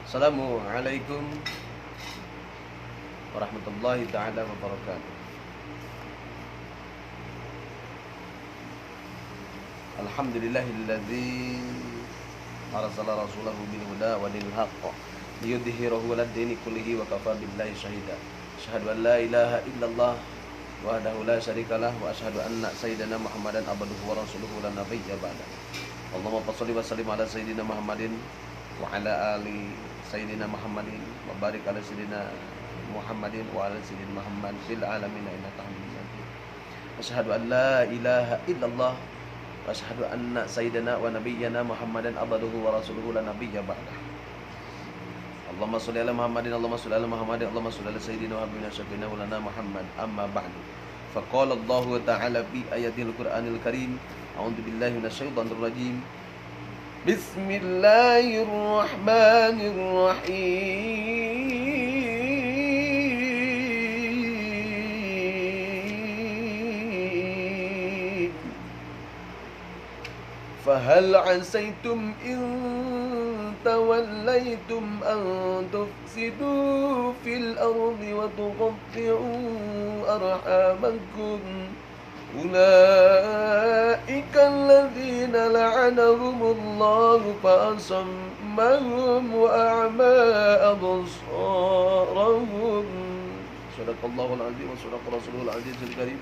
Assalamualaikum warahmatullahi ta'ala wabarakatuh. Alhamdulillahilladzi arsala rasulahu bil huda wa dinil haqq liyudhhirahu 'alad dini kullihi wa kafa billahi shahida. Asyhadu an la ilaha illallah wahdahu la syarikalah wa asyhadu anna sayyidana Muhammadan abduhu wa rasuluhu la nabiyya ba'da. Allahumma shalli wa sallim ala sayyidina Muhammadin wa ala ali sayyidina Muhammadin wa barik ala sayyidina Muhammadin wa ala sayyidina Muhammad fil alamin innaka Hamidum Majid. Asyhadu an la ilaha illallah wa asyhadu anna sayyidina wa nabiyyana Muhammadan abduhu wa rasuluhu la nabiyya ba'da. Allahumma shalli ala Muhammadin Allahumma shalli ala Muhammadin Allahumma shalli ala sayyidina wa habibina syafiina wa lana Muhammad amma ba'du. Faqala Allah ta'ala fi ayatil Qur'anil Karim, a'udzu billahi minasyaitonir rajim. Bismillahirrahmanirrahim. Fahal 'asaitum in tawallaitum an tufsidu fil ardi wa tuqatti'u arhamakum. Ulaika alladzina la'anahumullahu fa'asammahum wa a'ma absarahum. Sadaqallahul azim wa sadaqa rasulul azizul karim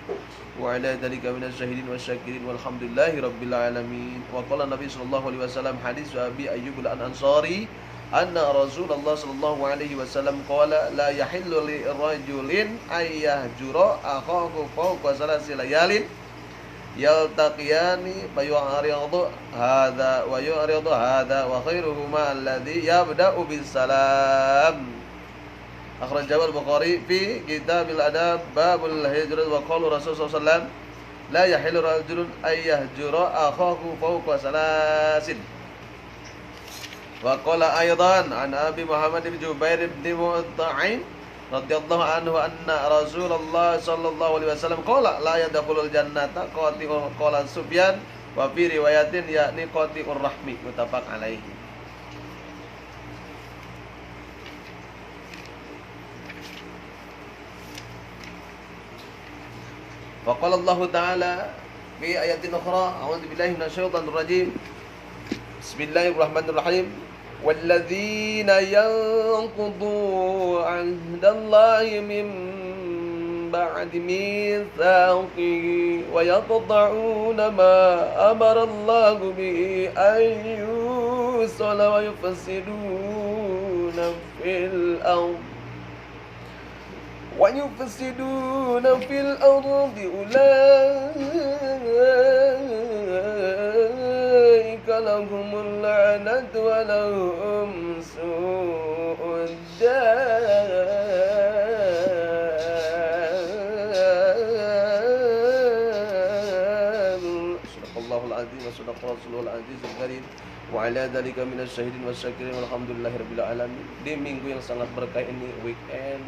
wa ala dzalika minasy syahidin wasyakirin walhamdulillahi rabbil alamin. Wa qala Nabi sallallahu alaihi wasallam hadis Abi Ayyub al-Ansari anna Rasulullah sallallahu alaihi wasallam qala la yahillu li rajulin ay yahjura akhahu fawqa salasi layalin yaltaqiyani fa yu'ridu hadha wa yu'ridu hadha wa khairuhuma alladhi yabda'u bis salam. Akhrajahu al-Bukhari fi Kitabil Adab babul hijrah wa qala Rasulullah sallallahu alaihi wasallam la yahillu rajulun ay yahjura akhahu fawqa salasin. Wa qala aidan an Abi Muhammad bin Jubair bin Mut'im radhiyallahu anhu anna Rasulullah sallallahu alaihi wasallam qala la yadkhulul jannata qati'ul qala Sufyan wa fi riwayatin yakni qati'ur rahmi muttafaq alaihi. Wa qala Allah ta'ala fi ayatin ukhra a'udzu billahi minasyaitonir rajim. Bismillahirrahmanirrahim. وَالَّذِينَ يَنقُضُونَ عَهْدَ اللَّهِ مِنْ بَعْدِ مِيثَاقِهِ وَيَقْطَعُونَ مَا أَمَرَ اللَّهُ بِهِ أَنْ يُوصَلَ وَيُفْسِدُونَ فِي الْأَرْضِ أُولَئِكَ لَهُمُ اللَّعْنَةُ وَلَهُمْ سُوءُ الدَّارِ. Sadaqallahul azim wa sadaqa rasulul azizul karim wa ala dzalika minasy syahidin wasyakirin walhamdulillahi rabbil alamin. Di minggu yang sangat berkah ini, weekend,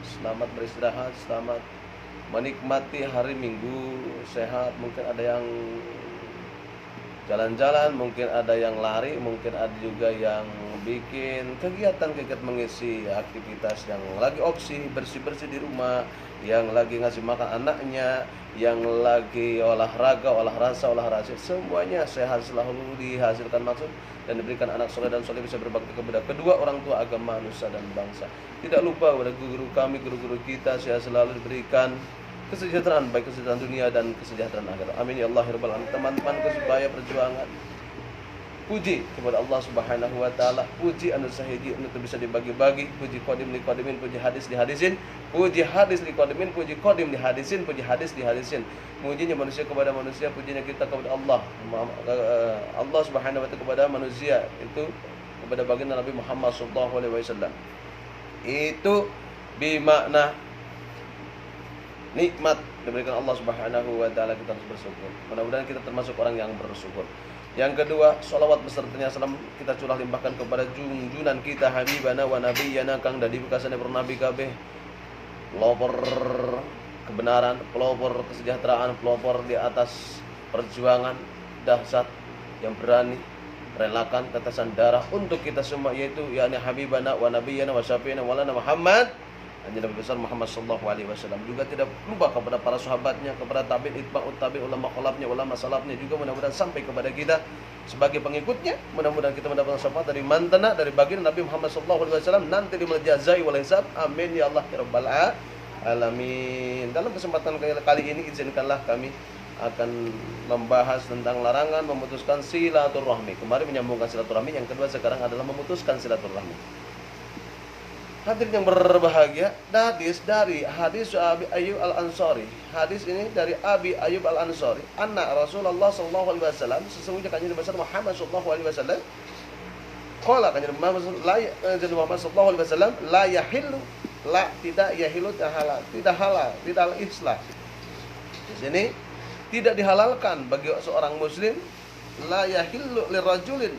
selamat beristirahat, selamat menikmati hari Minggu sehat. Mungkin ada yang jalan-jalan, mungkin ada yang lari, mungkin ada juga yang bikin kegiatan-kegiatan mengisi aktivitas, yang lagi oksi bersih-bersih di rumah, yang lagi ngasih makan anaknya, yang lagi olahraga, olah rasa, semuanya sehat selalu dihasilkan maksud dan diberikan anak soleh dan soleh bisa berbakti kepada kedua orang tua, agama, nusa dan bangsa. Tidak lupa kepada guru kami, guru-guru kita, sehat selalu diberikan kesejahteraan, baik kesejahteraan dunia dan kesejahteraan akhirat. Amin ya Allah ya rabbal alamin. Teman-temanku sebaya perjuangan, puji kepada Allah Subhanahu wa taala, puji anu sahiji anu bisa dibagi-bagi, puji qadim li qadimin, puji hadis dihadisin, puji hadis li qadimin, puji qadim dihadisin, puji hadis dihadisin. Mujinya manusia kepada manusia, pujinya kita kepada Allah. Allah Subhanahu wa taala kepada manusia, itu kepada baginda Nabi Muhammad sallallahu alaihi wasallam. Itu bermakna nikmat diberikan Allah Subhanahu wa taala, kita harus bersyukur. Mudah-mudahan kita termasuk orang yang bersyukur. Yang kedua, sholawat besertanya salam kita curah limpahkan kepada junjunan kita habibana wa nabiyyana kang dadi bekasane para nabi kabeh. Pelopor kebenaran, pelopor kesejahteraan, pelopor di atas perjuangan dahsyat yang berani relakan tetesan darah untuk kita semua, yaitu yakni habibana wa nabiyyana wa syafi'ina wa lana Muhammad, Nabi besar Muhammad sallallahu alaihi wasallam. Juga tidak lupa kepada para sahabatnya, kepada tabi'in, itba'ut tabi'in, ulama khalafnya, ulama salafnya, juga mudah-mudahan sampai kepada kita sebagai pengikutnya. Mudah-mudahan kita mendapatkan syafaat dari mantana, dari baginda Nabi Muhammad sallallahu alaihi wasallam nanti di yaumil jazai wal hisab. Amin ya Allah ya rabbal alamin. Dalam kesempatan kali ini izinkanlah kami akan membahas tentang larangan memutuskan silaturahmi. Kemarin menyambungkan silaturahmi, yang kedua sekarang adalah memutuskan silaturahmi. Hadirin yang berbahagia, hadis dari hadis Abi Ayyub Al-Ansari. Hadis ini dari Abi Ayyub Al-Ansari, anna Rasulullah sallallahu alaihi wasallam, sesungguhnya kanjeng Nabi Muhammad sallallahu alaihi wasallam, qala kanjeng Muhammad sallallahu alaihi wasallam, la yahillu, la tidak yahillu, tidak halal islah. Di sini tidak dihalalkan bagi seorang muslim, la yahillu lirajulin,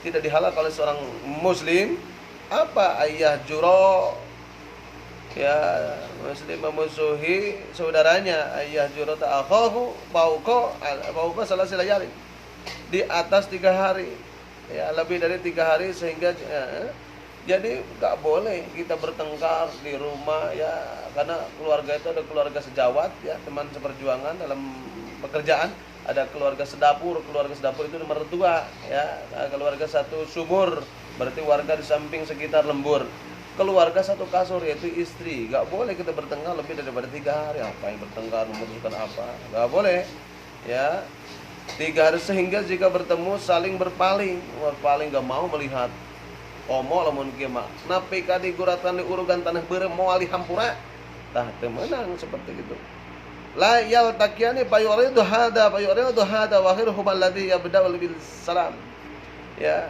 tidak dihalalkan oleh seorang muslim apa ayah juro, ya muslim memusuhi saudaranya, ayah juro ta'akhahu fauqa salasil layalin, di atas 3 hari, ya lebih dari 3 hari, sehingga jadi nggak boleh kita bertengkar di rumah, ya karena keluarga itu ada keluarga sejawat, ya teman seperjuangan dalam pekerjaan, ada keluarga sedapur itu mertua, ya keluarga satu sumur, berarti warga di samping sekitar lembur, keluarga satu kasur yaitu istri. Gak boleh kita bertengkar lebih daripada 3 hari. Apa yang bertengkar, memutuskan apa? Gak boleh, ya 3 hari, sehingga jika bertemu saling berpaling gak mau melihat. Omo lamun kieu mah napi ka diguratan di urugan tanah beureum moal hampura, tah teu meunang seperti itu. La yaltaqiani fayuridu hada wa khairuhum alladhi yabda'u bil salam, ya.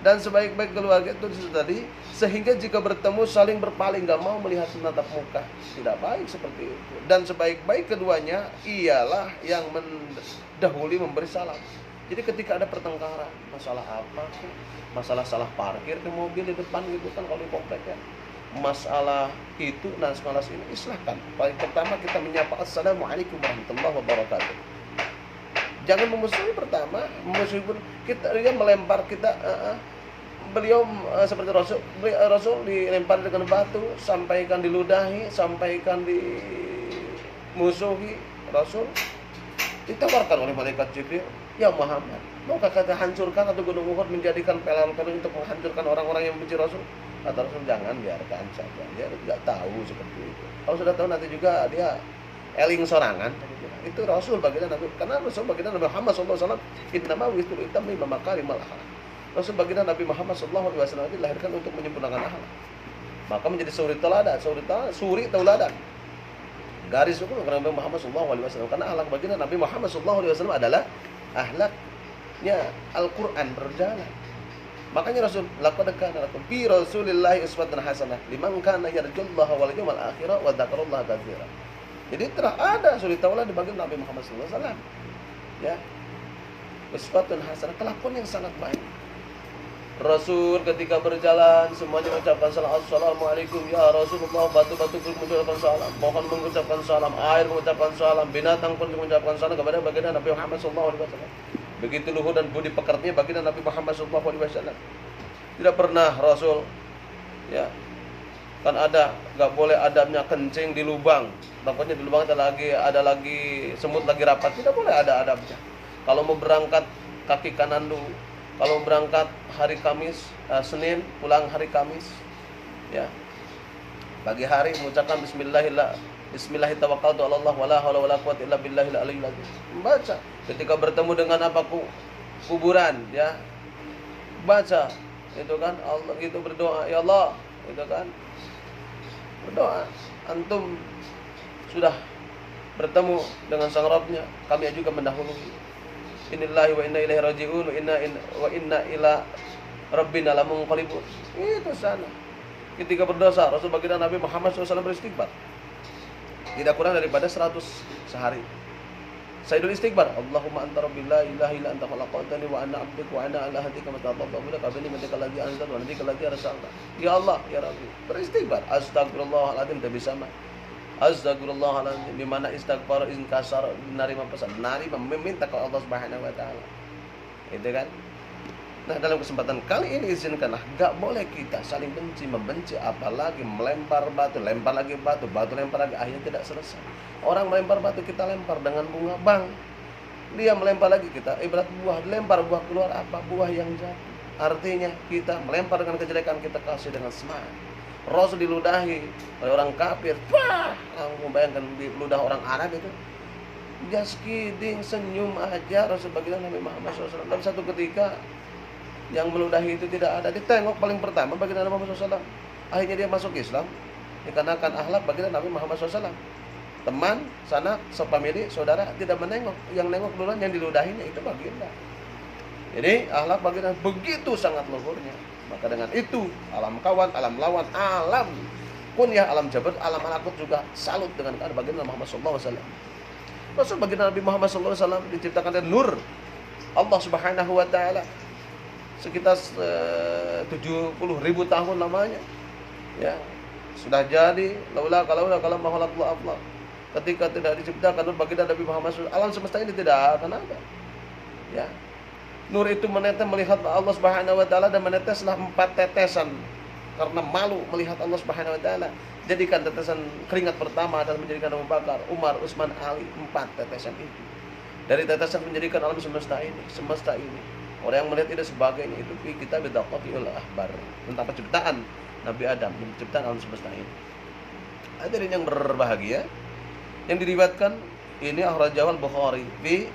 Dan sebaik-baik keluarga itu tadi, sehingga jika bertemu saling berpaling, gak mau melihat menatap muka, tidak baik seperti itu. Dan sebaik-baik keduanya ialah yang mendahului memberi salam. Jadi ketika ada pertengkaran, masalah apa? Masalah salah parkir di mobil di depan gitu kan, kalau di komplek ya, masalah itu dan masalah ini islahkan. Paling pertama kita menyapa assalamualaikum warahmatullahi wabarakatuh. Jangan memusuhi pertama, memusuhi pun kita dia melempar kita, beliau seperti Rasul dilempar dengan batu, sampaikan diludahi, sampaikan dimusuhi. Rasul ditawarkan oleh malaikat Jibril, ya Muhammad, maukah kita hancurkan atau gunung Uhud menjadikan pelan-pelan untuk menghancurkan orang-orang yang benci Rasul? Kata Rasul, jangan, biarkan saja. Dia tidak tahu seperti itu. Kalau sudah tahu nanti juga dia eling sorangan. Itu Rasul baginda Nabi, karena Rasul baginda Nabi Muhammad SAW innama wistul itam lima makarimal akhlak. Rasul baginda Nabi Muhammad SAW dilahirkan untuk menyempurnakan akhlak. Maka menjadi suri tauladan. Garis hukum Nabi Muhammad SAW, karena akhlak baginda Nabi Muhammad SAW adalah akhlaknya Al-Qur'an berjalan. Makanya Rasul laqad kana lakum fi Rasulillahi uswatun hasanah liman kana yarjullaha wal yawmal akhir wa dzakarallaha katsiran. Jadi telah ada suri tauladan di baginda Nabi Muhammad SAW, ya, uswatun hasanah, kelakuan yang sangat baik. Rasul ketika berjalan semuanya mengucapkan salam, assalamualaikum ya Rasulullah, batu-batu pun mengucapkan salam, pohon mengucapkan salam, air mengucapkan salam, binatang pun mengucapkan salam kepada baginda Nabi Muhammad SAW. Begitu luhur dan budi pekertinya baginda Nabi Muhammad SAW. Tidak pernah Rasul, ya, kan ada nggak boleh adabnya kencing di lubang, takutnya di lubang ada lagi semut lagi rapat, tidak boleh ada adabnya. Kalau mau berangkat kaki kanan dulu, kalau berangkat hari Kamis, Senin pulang hari Kamis, ya, pagi hari mengucapkan Bismillahirrahmanirrahim tawakkaltu 'ala Allah wala haula wala quwwata illa billahil aliyyil azim. Membaca ketika bertemu dengan kuburan, ya, baca itu kan, Allah itu berdoa, ya Allah, itu kan berdoa, antum sudah bertemu dengan sang Rabbnya, kami juga mendahului. Innillahi wa inna ilaihi raji'un wa inna ila rabbina lamunqalibun. Itu sana. Ketika berdosa, Rasul baginda Nabi Muhammad SAW beristighfar tidak kurang daripada 100 sehari. Sayyidul istighfar, Allahumma anta rabbi la ilaha illa anta khalaqtani wa ana 'abduka wa ana 'ala ahdika wa ta'abbadu laka bi ni'matika allati anzalta wa nabiyyika allati arsalta. Ya Allah, ya Rabbi, beristighfar, astagfirullahaladzim, tak bisa mah. Astagfirullahaladzim, di mana istighfar inkasar, menerima pesan, meminta ke Allah Subhanahu wa taala. Itu kan? Nah, dalam kesempatan kali ini izinkanlah, gak boleh kita saling benci, membenci, apalagi melempar batu, lempar lagi batu, batu lempar lagi, akhirnya tidak selesai. Orang melempar batu kita lempar dengan bunga bang, dia melempar lagi kita ibarat buah, lempar buah keluar apa? Buah yang jatuh. Artinya kita melempar dengan kejelekan, kita kasih dengan semangat. Rasul diludahi oleh orang kafir, wah, kamu bayangkan di ludah orang Arab itu, just kidding, senyum aja Rasul baginda Nabi Muhammad SAW. Dan satu ketika yang meludahi itu tidak ada, ditengok paling pertama baginda Nabi Muhammad SAW. Akhirnya dia masuk Islam dikarenakan akhlak baginda Nabi Muhammad SAW. Teman, sanak, sepamili, saudara tidak menengok, yang nengok duluan yang diludahinya itu baginda. Jadi akhlak baginda begitu sangat luhurnya. Maka dengan itu alam kawan, alam lawan, alam kunyah, alam jabar, alam malakut juga salut dengan baginda Muhammad SAW. Rasul baginda Nabi Muhammad SAW diciptakan dari nur Allah Subhanahu wa taala. Sekitar 70.000 tahun lamanya. Ya, sudah jadi laula kalau mahallatullah aflah. Ketika tidak diciptakan nur baginda Nabi Muhammad SAW, alam semesta ini tidak akan ada. Ya. Nur itu menetes melihat Allah Subhanahu wa taala dan meneteslah 4 tetesan karena malu melihat Allah Subhanahu wa taala. Jadikan tetesan keringat pertama adalah menjadikan Abu Bakar, Umar, Utsman, Ali, 4 tetesan itu. Dari tetesan menjadikan alam semesta ini. Orang yang melihat itu sebagainya itu kita bidaqatul ahbar tentang penciptaan Nabi Adam, penciptaan alam semesta ini. Hadirin yang berbahagia, yang diriwayatkan ini akhrajahul Bukhari di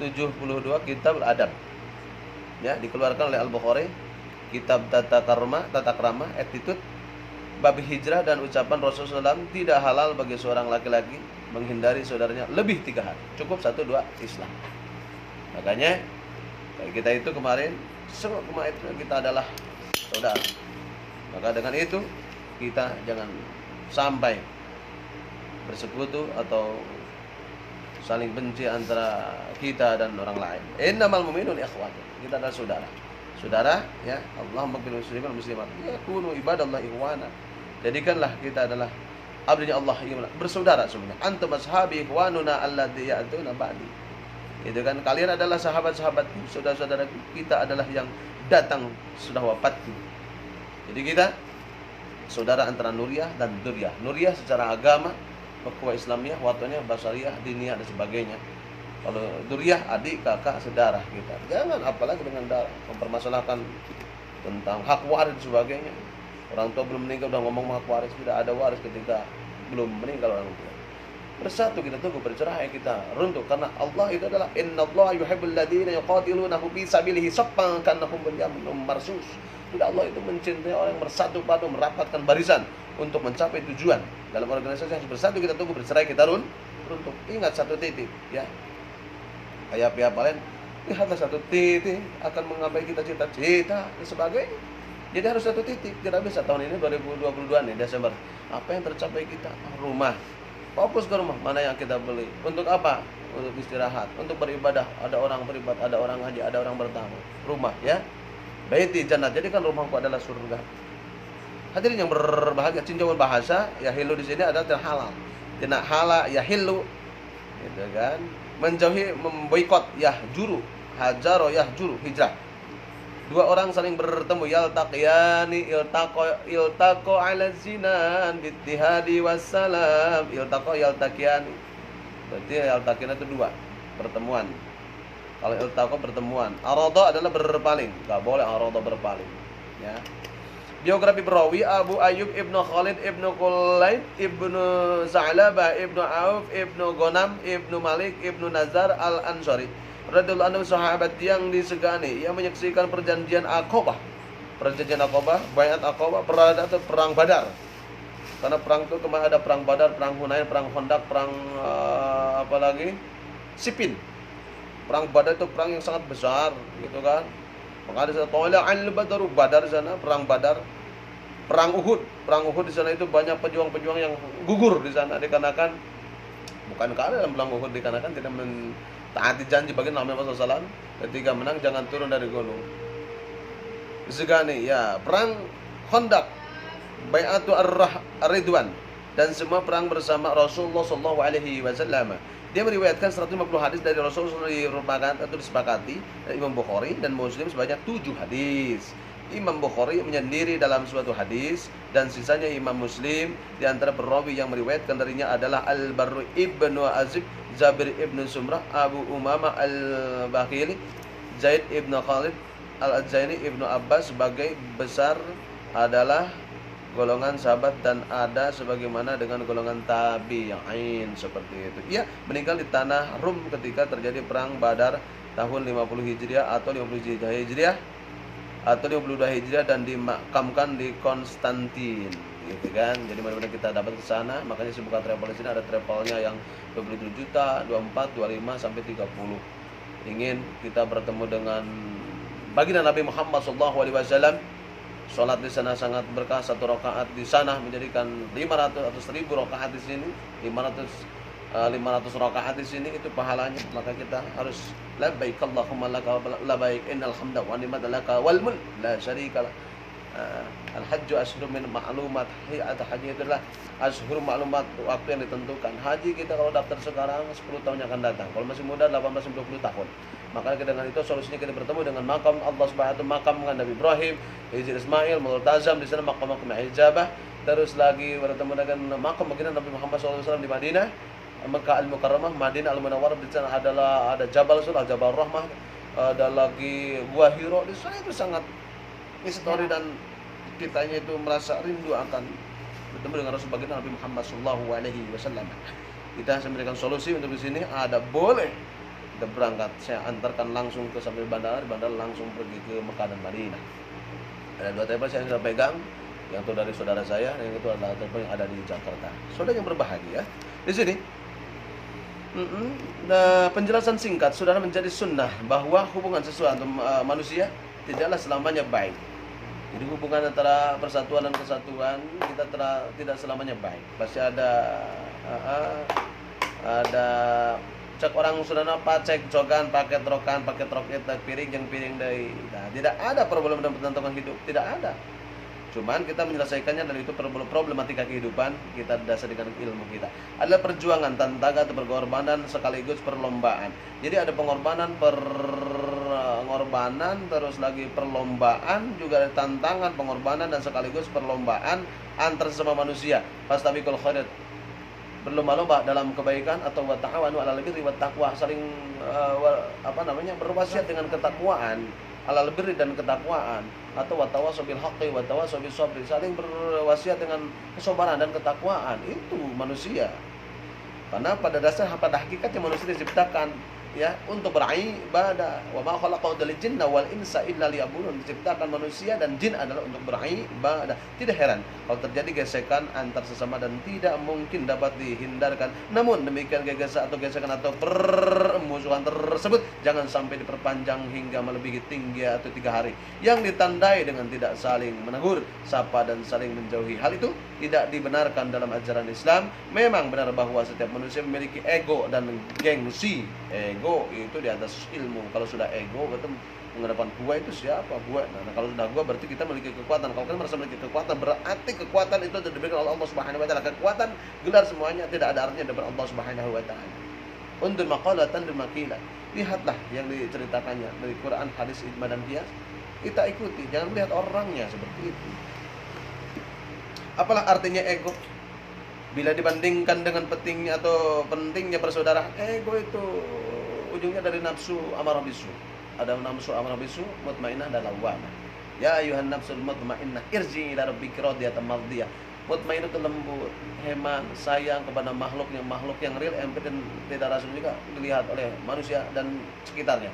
72 kitab Al-Adab. Ya, dikeluarkan oleh Al-Bukhari, kitab tata krama, attitude, bab hijrah dan ucapan Rasulullah SAW, tidak halal bagi seorang laki-laki menghindari saudaranya lebih 3 hari. Cukup 1-2 Islam. Makanya kita itu kemarin kita adalah saudara. Maka dengan itu kita jangan sampai bersekutu atau saling benci antara kita dan orang lain. Innamal mu'minun ikhwatun. Kita adalah saudara. Saudara, ya, Allahumma bil muslimin wal muslimat. Ya kunu ibadallah ikhwana. Jadikanlah kita adalah abdinya Allah, bersaudara semuanya. Antum ashabi ikhwanuna alladzi ya'tuna ba'di. Itu kan kalian adalah sahabat-sahabatku, saudara-saudara kita adalah yang datang sudah wafatku. Jadi kita saudara antara Nuriyah dan Duriyah. Nuriyah secara agama, ukhuwah Islamiyah, wataniyah, basariyah, diniyah dan sebagainya. Kalau Duriyah adik, kakak, saudara kita. Jangan apalagi dengan darah mempermasalahkan tentang hak waris dan sebagainya. Orang tua belum meninggal udah ngomong hak waris, tidak ada waris ketika belum meninggal orang tua. Bersatu kita tunggu, bercerai kita runtuh karena Allah itu adalah innallaha yuhibbul ladzina yuqatilunahu fi sabilihi saffan kannahum bunyanun marsus. Tidak, Allah itu mencintai orang yang bersatu padu, merapatkan barisan untuk mencapai tujuan. Dalam organisasi yang bersatu kita tunggu, bercerai kita runtuh. Ingat satu titik, ya. Kayak pihak lain, lihatlah satu titik akan menggapai kita cita-cita dan sebagainya. Jadi harus satu titik. Tidak bisa tahun ini 2022 nih Desember. Apa yang tercapai kita? Rumah. Fokus ke rumah, mana yang kita beli. Untuk apa? Untuk istirahat, untuk beribadah. Ada orang beribadah, ada orang haji, ada orang bertamu. Rumah, ya. Baiti jannat. Jadi kan rumahku adalah surga. Hadirin yang berbahagia, tinjauan bahasa yahilu di sini adalah halal. Tidak halal yahilu. Gitu kan? Menjauhi, memboikot yahjuru, hajaro yahjuru, hijrah. 2 orang saling bertemu, yaltaqiyani, iltaqo ala zinan bittihadi wassalam. Yaltaqiyani. Berarti yaltaqiyani itu 2, pertemuan. Kalau iltaqo pertemuan. Arada adalah berpaling. Enggak boleh arada berpaling, ya. Biografi perawi Abu Ayyub Ibnu Khalid Ibnu Kulayb Ibnu Za'labah Ibnu Auf Ibnu Ghanam Ibnu Malik Ibnu Nazar Al-Ansari radhiyallahu anhu, sahabat yang disegani, yang menyaksikan perjanjian Aqabah. Perjanjian Aqabah, Baiat Aqabah, perang Badar. Karena perang itu kemarin ada perang Badar, perang Hunain, perang Khandaq, perang apalagi Siffin. Perang Badar itu perang yang sangat besar, gitu kan. Maka ada tola al-Badru, Badar di sana, perang Badar. Perang Uhud di sana itu banyak pejuang-pejuang yang gugur di sana dikarenakan bukan karena dalam perang Uhud, dikarenakan tidak taati janji bagi Nabi Muhammad SAW, ketika menang jangan turun dari gunung. Disegani, ya, perang Khandaq, Bai'atu Ar-Ridwan, dan semua perang bersama Rasulullah Shallallahu Alaihi Wasallam. Dia meriwayatkan 150 hadis dari Rasulullah merupakan atau disepakati dari Imam Bukhari dan Muslim sebanyak 7 hadis. Imam Bukhari menyendiri dalam suatu hadis dan sisanya Imam Muslim. Di antara perawi yang meriwayatkan darinya adalah Al-Barru ibnu Azib, Jabir ibnu Sumrah, Abu Umamah al-Bakhili, Zaid ibnu Khalid, Al-Ajaini ibnu Abbas. Sebagai besar adalah golongan sahabat dan ada sebagaimana dengan golongan tabi'in seperti itu. Ia meninggal di tanah Rum ketika terjadi perang Badar tahun 50 Hijriah atau 50 Hijriah atau 52 Hijriah dan dimakamkan di Konstantin, gitu kan. Jadi mudah-mudahan kita dapat ke sana. Makanya si buka travel di sini ada travelnya yang 27 juta, 24, 25 sampai 30. Ingin kita bertemu dengan baginda Nabi Muhammad SAW. Sholat di sana sangat berkah. 1 rakaat di sana menjadikan 500 atau 1000 rakaat di sini. 500 rakaat di sini itu pahalanya. Maka kita harus labbaik Allahumma laka labbaik innal hamda wa ni'mata laka wal mulk la syarika lak. Al-hajju ashhurun min ma'lumat. Haji itulah ashhur ma'lumat, waktu yang ditentukan. Haji kita kalau daftar sekarang 10 tahun yang akan datang. Kalau masih muda 18-20 tahun. Maka dengan itu solusinya kita bertemu dengan makam Allah Subhanahu wa makam Nabi Ibrahim, Hijr Ismail, Multazam di sana makam-makam ijabah. Terus lagi bertemu dengan makam baginda Nabi Muhammad SAW di Madinah, Mekah Al-Mukarramah, Madinah Al-Munawwarah. Di sana ada Jabal Sur, Jabal Rahmah, ada lagi Gua Hiro. Di sana itu sangat histori dan kitanya itu merasa rindu akan bertemu dengan Rasul baginda Nabi Muhammad SAW. Kita memberikan solusi untuk di sini. Ada boleh kita berangkat, saya antarkan langsung ke sampai bandara, di bandara langsung pergi ke Mekah dan Madinah. Ada 2 travel saya sudah pegang, yang itu dari saudara saya, yang itu adalah travel yang ada di Jakarta. Saudara yang berbahagia, di sini penjelasan singkat, saudara, menjadi sunnah bahwa hubungan sesuatu manusia tidaklah selamanya baik. Jadi hubungan antara persatuan dan kesatuan kita tidak selamanya baik. Pasti ada cek orang sudah apa cek jogan pakai rokan piring yang piring dari. Nah, tidak ada problem dalam pertentangan hidup, tidak ada. Cuman kita menyelesaikannya dan itu problematika kehidupan kita dasar dengan ilmu kita. Adalah perjuangan, tantangan atau pengorbanan sekaligus perlombaan. Jadi ada pengorbanan, terus lagi perlombaan, juga ada tantangan, pengorbanan dan sekaligus perlombaan antar sesama manusia. Fastabiqul khairat, berlomba-lomba dalam kebaikan, atau wa ta'awanu 'alal birri wat taqwa, saling berwasiat dengan ketakwaan, 'alal birri dan ketakwaan, atau wa tawassaw bil haqqi wa tawassaw bis sabri, saling berwasiat dengan kesabaran dan ketakwaan. Itu manusia. Karena pada hakikatnya manusia diciptakan untuk beribadah. Wa ma khalaqtul jinna wal insa illa liya'budun. Diciptakan manusia dan jin adalah untuk beribadah. Tidak heran kalau terjadi gesekan antar sesama dan tidak mungkin dapat dihindarkan. Namun demikian gesekan atau permusuhan tersebut jangan sampai diperpanjang hingga melebihi tinggi atau 3 hari, yang ditandai dengan tidak saling menegur, sapa dan saling menjauhi. Hal itu tidak dibenarkan dalam ajaran Islam. Memang benar bahwa setiap manusia memiliki ego dan gengsi. Ego itu di atas ilmu. Kalau sudah ego, berarti menghadapan gua itu siapa? Gua. Nah, kalau sudah gua berarti kita memiliki kekuatan. Kalau kita merasa memiliki kekuatan, berarti kekuatan itu diberikan oleh Allah Subhanahu wa taala. Kekuatan gelar semuanya tidak ada artinya daripada Allah Subhanahu wa taala. Undur maqalatan dan makilah. Lihatlah yang diceritakannya dari Quran, hadis, ijma dan qiyas. Kita ikuti, jangan lihat orangnya seperti itu. Apalah artinya ego? Bila dibandingkan dengan pentingnya bersaudara, ego itu ujungnya dari nafsu amarah bisu. Ada nafsu amarah bisu, mutmainnah dan lawwamah. Ya ayuhan nafsul mutmainnah, irji'i ila rabbiki radiyatan mardiyah. Mutmainnah itu lembut, hemat, sayang kepada makhluk yang real, yang tidak rasul juga dilihat oleh manusia dan sekitarnya.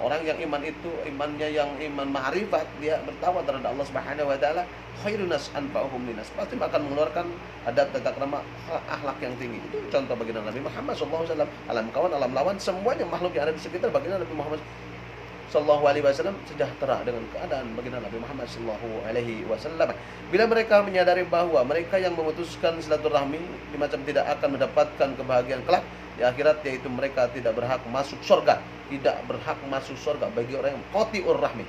Orang yang iman itu imannya yang iman ma'rifat, dia bertakwa terhadap Allah Subhanahu wa taala, khairun nas anfa'uhum linnas, pasti akan mengeluarkan adab tata krama, akhlak yang tinggi. Itu contoh baginda Nabi Muhammad SAW. Alam kawan, alam lawan, semuanya makhluk yang ada di sekitar baginda Nabi Muhammad SAW sejahtera dengan keadaan baginda Nabi Muhammad SAW. Bila mereka menyadari bahwa mereka yang memutuskan silaturahmi macam tidak akan mendapatkan kebahagiaan kelak di akhirat, yaitu mereka tidak berhak masuk surga, bagi orang yang qati'ur rahmi.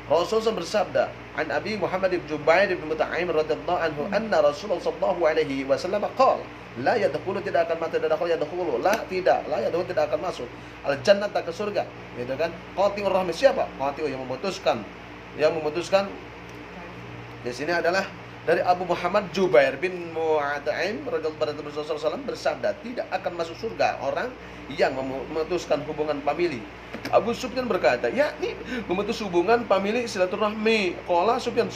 Rasulullah bersabda, "An Abi Muhammad bin Jubair bin Mut'aim radhiyallahu anhu anna Rasulullah sallallahu alaihi wasallam qala, la yadkhulu tidak akan masuk yadkhulu, la yadkhulu tidak akan masuk al jannata ke surga." Gitu kan? Qati'ur rahmi siapa? Qati'u yang memutuskan di sini adalah dari Abu Muhammad Jubair bin Mut'aim radhiyallahu anhu bersabda, tidak akan masuk surga orang yang memutuskan hubungan famili. Abu Sufyan berkata, yakni memutus hubungan famili silaturahmi. Qala Sufyan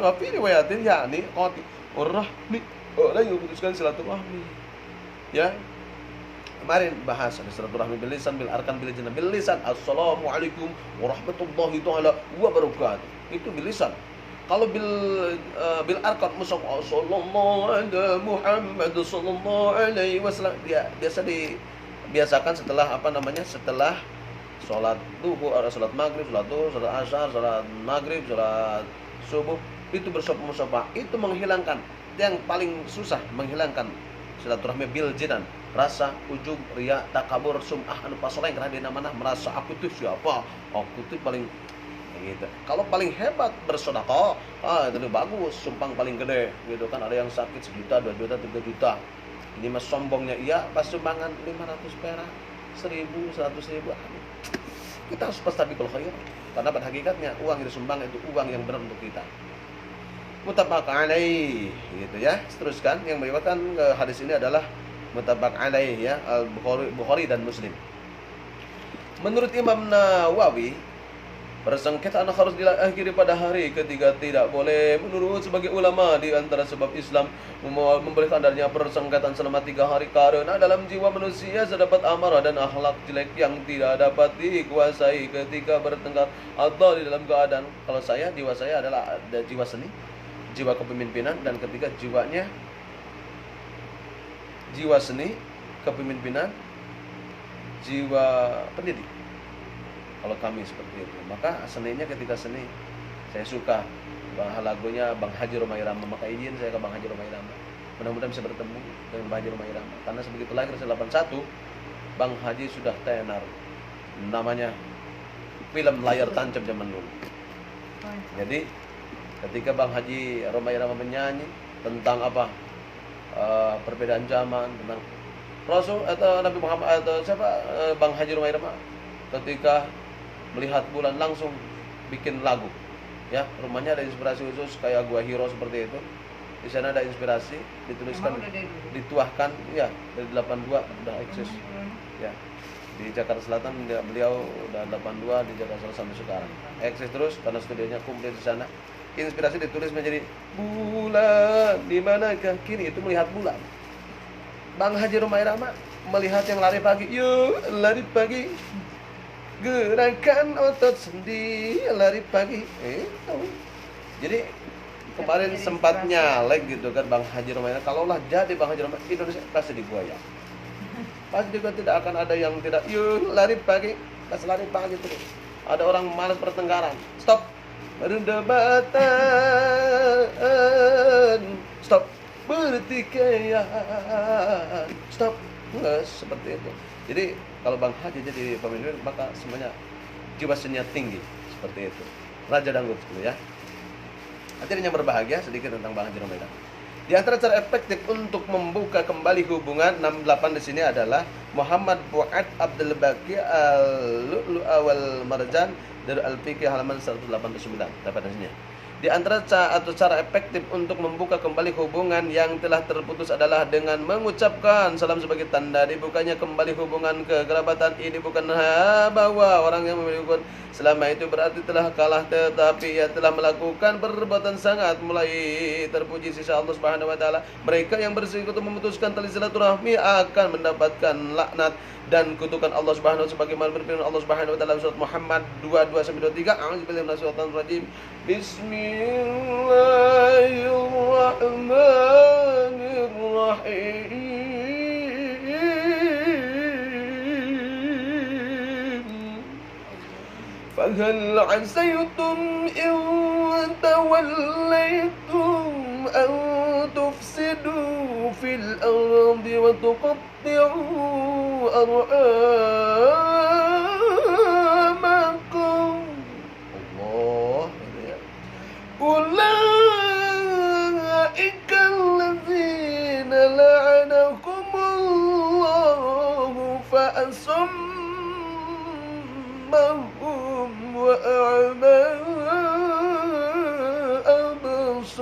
wa fi riwayatin yakni qati'ur rahmi, orang yang memutuskan silaturahmi. Ya. Kemarin bahas ada silaturahmi bil lisan, bil arkan, bil janah. Bil lisan, assalamualaikum warahmatullahi taala wabarakatuh. Itu bil lisan. Kalau bil arkan musafah sallallahu alaihi Muhammad sallallahu alaihi wasallam, dia biasa dibiasakan setelah setelah sholat duhur, sholat maghrib, sholat duhur, sholat asar, sholat maghrib, sholat subuh, itu bersopa-sopa. Itu menghilangkan, yang paling susah menghilangkan silaturahmi bil jinan, rasa ujub, riya, takabur, sum'ah, anu pasoleng, karena dia namanya merasa aku itu siapa, aku itu paling gitu. Kalau paling hebat bersedekah, itu lebih bagus, sumpang paling gede gitu kan. Ada yang sakit 1 juta, 2 juta, 3 juta. Ini mas sombongnya iya, pas sumbangan 500 perak, 1000, 100.000. Kita harus fastabiqul khair, karena pada hakikatnya uang yang disumbang itu uang yang benar untuk kita. Muttafaq alaih, gitu ya. Teruskan, yang meriwayatkan hadis ini adalah muttafaq alaih ya, Al-Bukhari dan Muslim. Menurut Imam Nawawi, persengketaan harus diakhiri pada hari ketiga. Tidak boleh menurut sebagai ulama di antara sebab Islam membolehkan adanya persengketaan selama 3 hari, karena dalam jiwa manusia terdapat amarah dan akhlak jelek yang tidak dapat dikuasai ketika bertengkar atau di dalam keadaan. Kalau jiwa saya adalah ada jiwa seni, jiwa kepemimpinan, dan ketika jiwa seni, kepemimpinan, jiwa pendidik. Kalau kami seperti itu, maka seninya ketika seni saya suka lagunya Bang Haji Romai Rama, maka izin saya ke Bang Haji Romai Rama. Mudah-mudahan bisa bertemu dengan Bang Haji Romai Rama, karena sebegitu lahir 81 Bang Haji sudah tenar, namanya film layar tancap zaman dulu. Jadi ketika Bang Haji Romai Rama menyanyi tentang perbedaan zaman, tentang Rasul atau Nabi Muhammad atau siapa, Bang Haji Romai Rama ketika melihat bulan langsung bikin lagu, ya. Rumahnya ada inspirasi khusus kayak Gua Hiro seperti itu. Di sana ada inspirasi, dituliskan, dituahkan, ya, dari 82 udah eksis, ya. Di Jakarta Selatan beliau udah 82, di Jakarta Selatan sampai sekarang eksis terus karena studionya komplit di sana. Inspirasi ditulis menjadi bulan di manakah kini, itu melihat bulan. Bang Haji Romai Rama melihat yang lari pagi, yuk lari pagi, gerakan otot sendi lari pagi. Jadi kemarin sempat nyalek gitu kan Bang Haji Romai. Kalaulah jadi Bang Haji Romai, Indonesia pasti digoyang. Pasti juga tidak akan ada yang tidak yuk lari pagi, pas lari pagi terus. Ada orang malas pertengkaran, stop. Perdebatan, stop. Bertikaian, stop. Seperti itu. Jadi kalau Bang Haji jadi pemimpin, maka semuanya jiwa seninya tinggi, seperti itu. Raja dangdut gitu ya. Hadirin yang berbahagia, sedikit tentang Bang Haji Romai Rama. Di antara cara efektif untuk membuka kembali hubungan 68 di sini adalah Muhammad Fuad Abdul Baqi Al-Lu'lu' wal Marjan dari Al-Fiqh halaman 189. Dapat di sini. Di antara cara efektif untuk membuka kembali hubungan yang telah terputus adalah dengan mengucapkan salam sebagai tanda dibukanya kembali hubungan kekerabatan ini, bukan bahwa orang yang memiliki hubungan selama itu berarti telah kalah, tetapi ia telah melakukan perbuatan sangat mulai terpuji sisa Allah Subhanahu wa taala. Mereka yang bersikutu memutuskan tali silaturahmi akan mendapatkan laknat dan kutukan Allah Subhanahu wa taala, sebagaimana berfirman Allah Subhanahu wa taala surat Muhammad 22-23, A'udzubillahi minasyaitonir rajim. Bismillahirrahmanirrahim. Fahal 'asaytum in tawallaytum an tufsidu fil ardi wa tuqatti'u arhamakum. Allah summahum wa a'ma absarahum.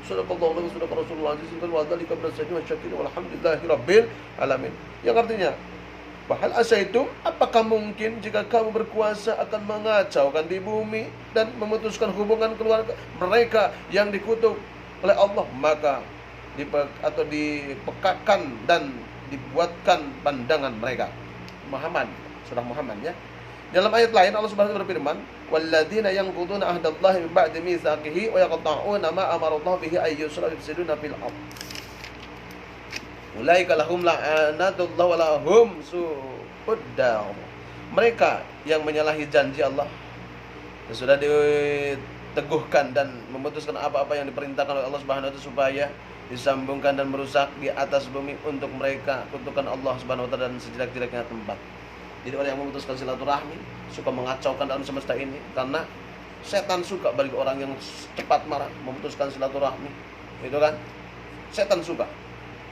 Sadaqallahu wa sadaqa Rasulullah sallallahu alaihi wasallam wa syakirin walhamdulillahi rabbil alamin. Yang artinya, Wahal asaitum, apakah mungkin jika kamu berkuasa akan mengacaukan di bumi dan memutuskan hubungan keluarga mereka yang dikutuk oleh Allah, maka dipekakan dan dibuatkan pandangan mereka. Muhammad, surah Muhammad ya. Dalam ayat lain Allah Subhanahu wa taala berfirman, "Walladzina yanquduna ahdallahi min ba'di mitsaqihi wa yaqta'una ma amara Allah bihi ay yusra yufsiduna fil ardh. Ulaika lahum la'natullah wa lahum su'uddar." Mereka yang menyalahi janji Allah yang sudah diteguhkan dan memutuskan apa-apa yang diperintahkan oleh Allah Subhanahu wa taala supaya disambungkan dan merusak di atas bumi, untuk mereka kutukan Allah Subhanahu wa taala dan sejelek-jeleknya tempat. Jadi orang yang memutuskan silaturahmi suka mengacaukan dalam semesta ini, karena setan suka bagi orang yang cepat marah memutuskan silaturahmi. Itu kan? Setan suka.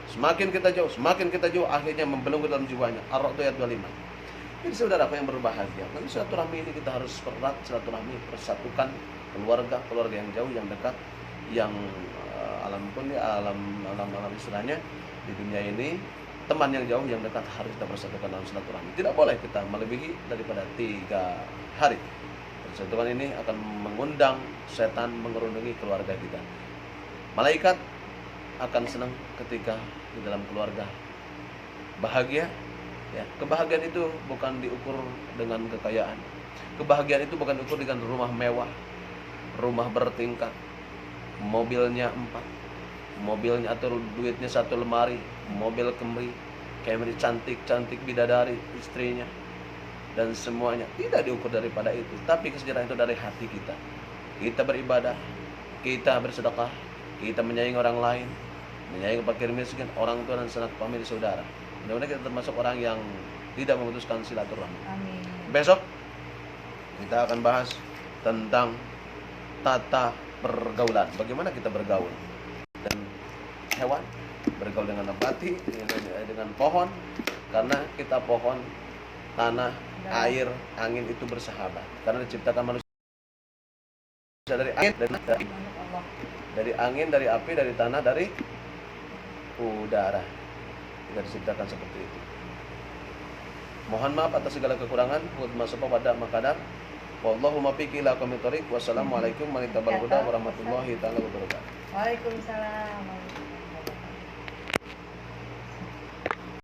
Semakin kita jauh, akhirnya membelenggu dalam jiwanya. Ar-Ra'd ayat 25. Jadi saudaraku yang berbahagia, nanti silaturahmi ini kita harus erat, silaturahmi persatukan keluarga yang jauh, yang dekat, yang alam istilahnya di dunia ini, teman yang jauh, yang dekat, harus kita persatukan dalam silaturahmi. Tidak boleh kita melebihi daripada 3 hari. Persatukan ini akan mengundang setan mengerundungi keluarga kita. Malaikat akan senang ketika di dalam keluarga bahagia. Ya, kebahagiaan itu bukan diukur dengan kekayaan. Kebahagiaan itu bukan diukur dengan rumah mewah, rumah bertingkat, mobilnya 4, mobilnya atau duitnya 1 lemari, mobil Camry cantik bidadari istrinya dan semuanya. Tidak diukur daripada itu, tapi kesejahteraan itu dari hati kita. Kita beribadah, kita bersedekah, kita menyayangi orang lain, menyayangi fakir miskin, orang tua dan sanak famili saudara. Mudah-mudahan kita termasuk orang yang tidak memutuskan silaturahmi. Amin. Besok kita akan bahas tentang tata pergaulan. Bagaimana kita bergaul dan hewan, bergaul dengan nabati, dengan pohon, karena kita pohon, tanah, air, angin itu bersahabat. Karena diciptakan manusia dari angin, dari angin, dari api, dari tanah, dari udara. Kita diciptakan seperti itu. Mohon maaf atas segala kekurangan. Wallahu muwaffiq ila aqwamit thoriq. Wassalamualaikum warahmatullahi wabarakatuh. Waalaikumsalam.